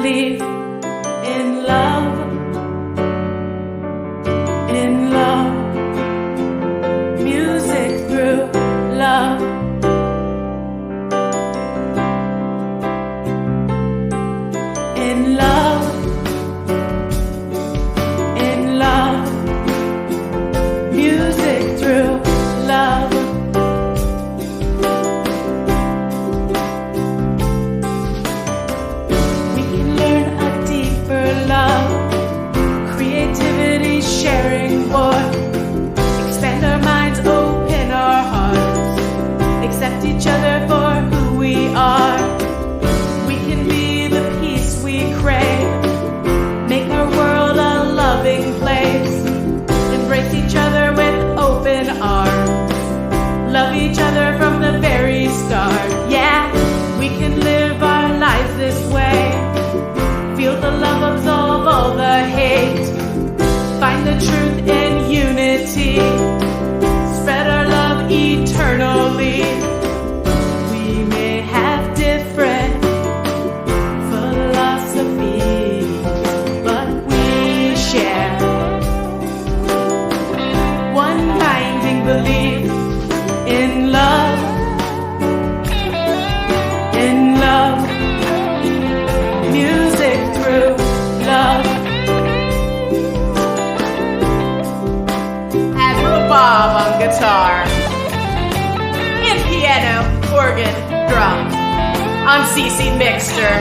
believe in love, in love, music through love. In love, in love, music through love. We can learn a deeper love, creativity, sharing more, expand our minds, open our hearts, accept each other for who we are. We can be the peace we crave, make our world a loving place, embrace each other with open arms, love each other from the very start. Yeah, we can live our lives this way, feel the love, absolve all the hate, find the truth in unity, spread our love eternally. We may have different philosophies, but we share one binding belief in love, in love, music through love. And Bob on guitar, and piano, organ, drums. I'm CC Mixter.